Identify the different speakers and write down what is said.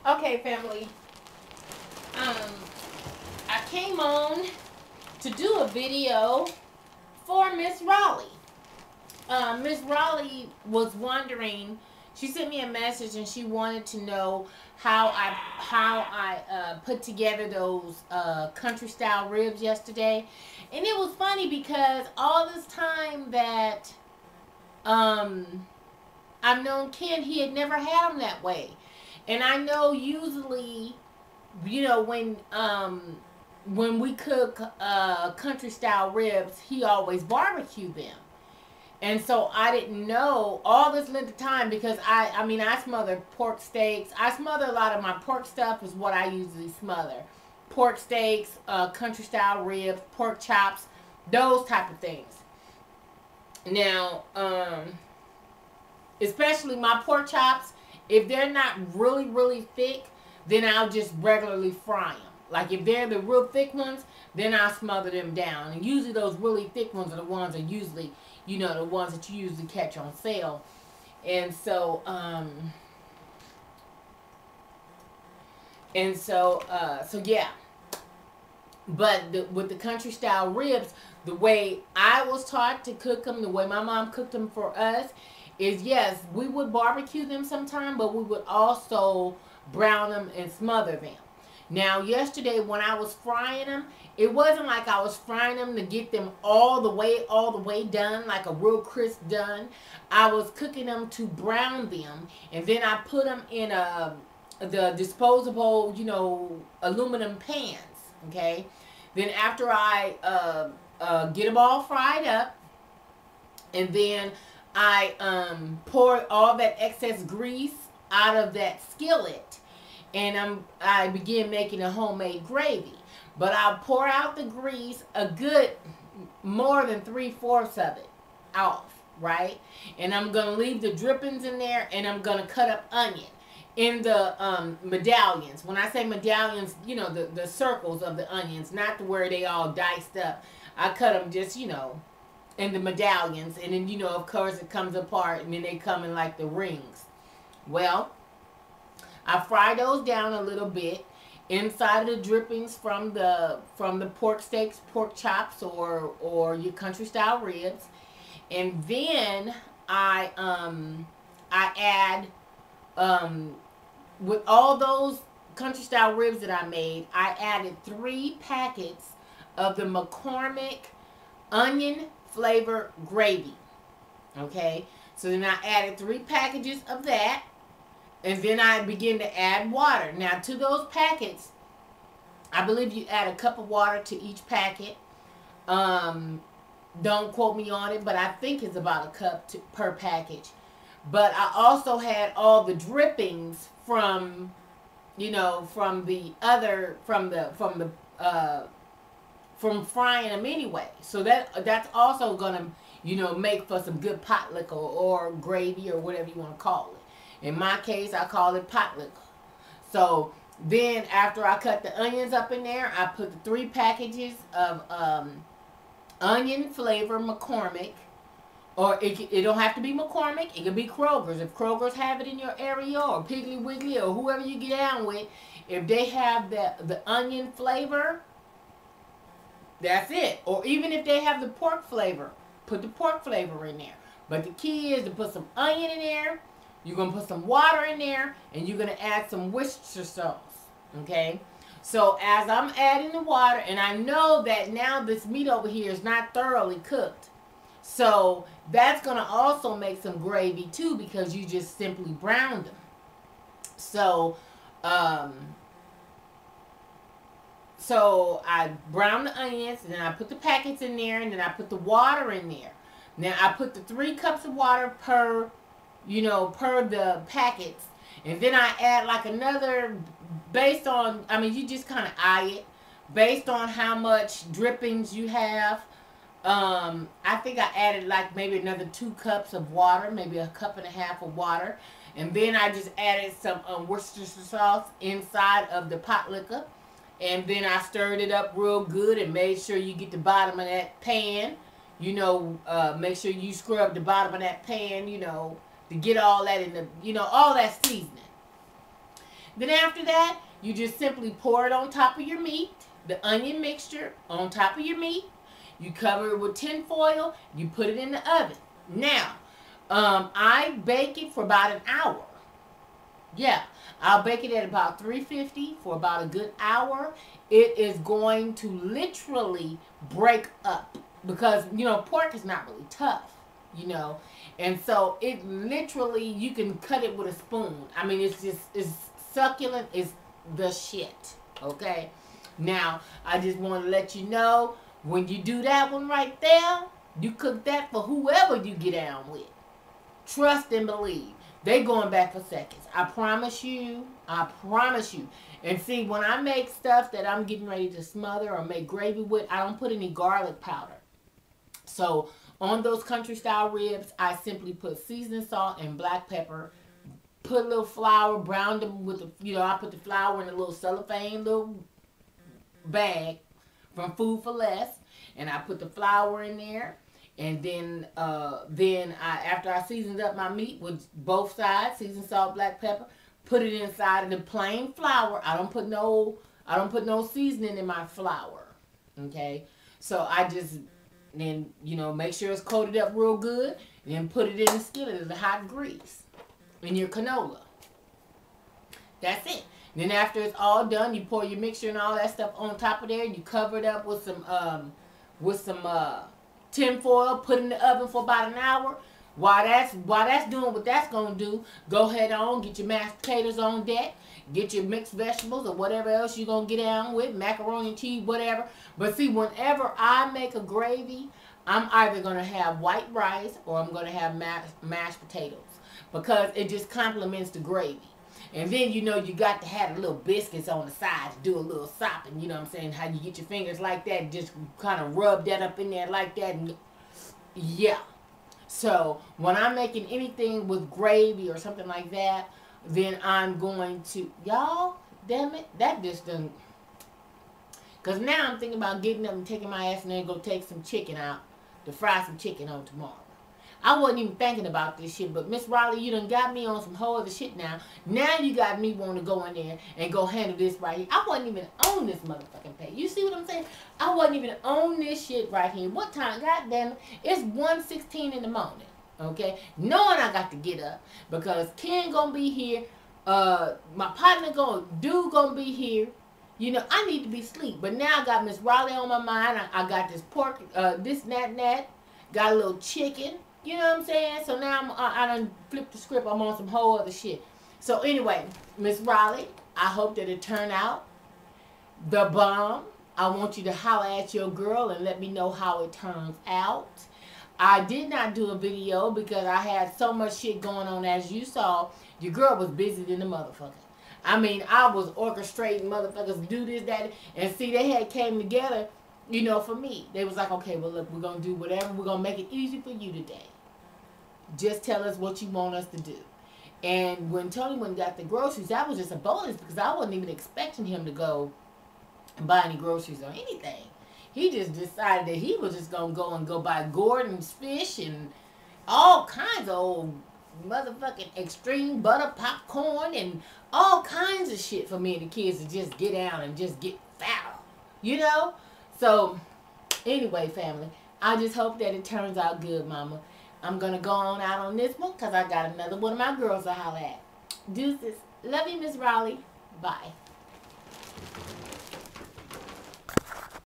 Speaker 1: Okay, family. I came on to do a video for Miss Raleigh. Miss Raleigh was wondering. She sent me a message and she wanted to know how I put together those country style ribs yesterday, and it was funny because all this time that I've known Ken, he had never had them that way. And I know usually, when we cook country style ribs, he always barbecue them. And so I didn't know all this length of time because I smother pork steaks. I smother a lot of my pork stuff is what I usually smother. Pork steaks, country style ribs, pork chops, those type of things. Now, especially my pork chops, if they're not really, really thick, then I'll just regularly fry them. Like if they're the real thick ones, then I'll smother them down. And usually those really thick ones are the ones that usually, the ones that you usually catch on sale. And so, yeah. But with the country style ribs, the way I was taught to cook them, the way my mom cooked them for us, is yes, we would barbecue them sometime, but we would also brown them and smother them. Now, yesterday when I was frying them, it wasn't like I was frying them to get them all the way done, like a real crisp done. I was cooking them to brown them, and then I put them in the disposable, aluminum pans. Okay. Then after I get them all fried up, and then I pour all that excess grease out of that skillet, and I begin making a homemade gravy. But I'll pour out the grease a good more than 3/4 of it off, right? And I'm gonna leave the drippings in there, and I'm gonna cut up onion in the medallions. When I say medallions, the circles of the onions, not to where they all diced up. I cut them just, in the medallions, and then, of course, it comes apart, and then they come in like the rings. Well, I fry those down a little bit inside of the drippings from the pork steaks, pork chops, or your country style ribs, and then I add with all those country style ribs that I made, I added 3 packets of the McCormick onion flavor gravy. Okay, so then I added 3 packages of that, and then I begin to add water. Now to those packets, I believe you add a cup of water to each packet. Don't quote me on it, but I think it's about a cup per package. But I also had all the drippings from frying them anyway. So that's also gonna, make for some good pot liquor or gravy or whatever you want to call it. In my case, I call it pot liquor. So then after I cut the onions up in there, I put the 3 packages of onion flavor McCormick. Or it don't have to be McCormick. It could be Kroger's. If Kroger's have it in your area, or Piggly Wiggly, or whoever you get down with, if they have the onion flavor, that's it. Or even if they have the pork flavor, put the pork flavor in there. But the key is to put some onion in there. You're going to put some water in there, and you're going to add some Worcestershire sauce. Okay? So as I'm adding the water, and I know that now this meat over here is not thoroughly cooked. So that's going to also make some gravy too, because you just simply browned them. So I brown the onions, and then I put the packets in there, and then I put the water in there. Now I put the 3 cups of water per the packets, and then I add like another, based on, you just kind of eye it based on how much drippings you have. I think I added like maybe another 2 cups of water, maybe a cup and a half of water. And then I just added some Worcestershire sauce inside of the pot liquor. And then I stirred it up real good and made sure you get the bottom of that pan. Make sure you scrub the bottom of that pan, to get all that in the, all that seasoning. Then after that, you just simply pour it on top of your meat, the onion mixture on top of your meat. You cover it with tin foil. You put it in the oven. Now, I bake it for about an hour. Yeah, I'll bake it at about 350 for about a good hour. It is going to literally break up because, you know, pork is not really tough, you know. And so it literally, you can cut it with a spoon. I mean, it's succulent. It's the shit, okay? Now, I just want to let you know, when you do that one right there, you cook that for whoever you get down with. Trust and believe. They going back for seconds. I promise you. I promise you. And see, when I make stuff that I'm getting ready to smother or make gravy with, I don't put any garlic powder. So on those country style ribs, I simply put seasoning salt and black pepper. Put a little flour, brown them with the, you know, I put the flour in a little cellophane little bag from Food for Less, and I put the flour in there. And then after I seasoned up my meat with both sides, seasoned salt, black pepper, put it inside of the plain flour. I don't put no seasoning in my flour. Okay? So I just then, you know, make sure it's coated up real good, and then put it in the skillet of the hot grease in your canola. That's it. Then after it's all done, you pour your mixture and all that stuff on top of there. You cover it up with some tin foil, put it in the oven for about an hour. While that's doing what that's gonna do, go ahead on, get your mashed potatoes on deck, get your mixed vegetables or whatever else you're gonna get down with, macaroni and cheese, whatever. But see, whenever I make a gravy, I'm either gonna have white rice or I'm gonna have mashed potatoes, because it just complements the gravy. And then, you know, you got to have the little biscuits on the side to do a little sopping. You know what I'm saying? How you get your fingers like that, just kind of rub that up in there like that. And yeah. So, when I'm making anything with gravy or something like that, then I'm going to, y'all, damn it, that just doesn't. Because now I'm thinking about getting up and taking my ass and then go take some chicken out to fry some chicken on tomorrow. I wasn't even thinking about this shit, but Miss Raleigh, you done got me on some whole other shit now. Now you got me wanting to go in there and go handle this right here. I wasn't even on this motherfucking page. You see what I'm saying? I wasn't even on this shit right here. What time? God damn it. It's 1:16 in the morning. Okay? Knowing I got to get up because Ken gonna be here. My partner gonna be here. You know, I need to be asleep. But now I got Miss Raleigh on my mind. I got this pork, this and that. Got a little chicken. You know what I'm saying? So now I done flipped the script. I'm on some whole other shit. So anyway, Miss Raleigh, I hope that it turned out the bomb. I want you to holler at your girl and let me know how it turns out. I did not do a video because I had so much shit going on. As you saw, your girl was busy than the motherfucker. I mean, I was orchestrating motherfuckers do this, that, and see, they had came together, you know, for me. They was like, okay, well, look, we're going to do whatever. We're going to make it easy for you today. Just tell us what you want us to do. And when Tony went and got the groceries, that was just a bonus because I wasn't even expecting him to go and buy any groceries or anything. He just decided that he was just going to go buy Gordon's fish and all kinds of old motherfucking extreme butter popcorn and all kinds of shit for me and the kids to just get down and just get fat. You know? So, anyway, family, I just hope that it turns out good, mama. I'm going to go on out on this one because I got another one of my girls to holler at. Deuces. Love you, Miss Raleigh. Bye.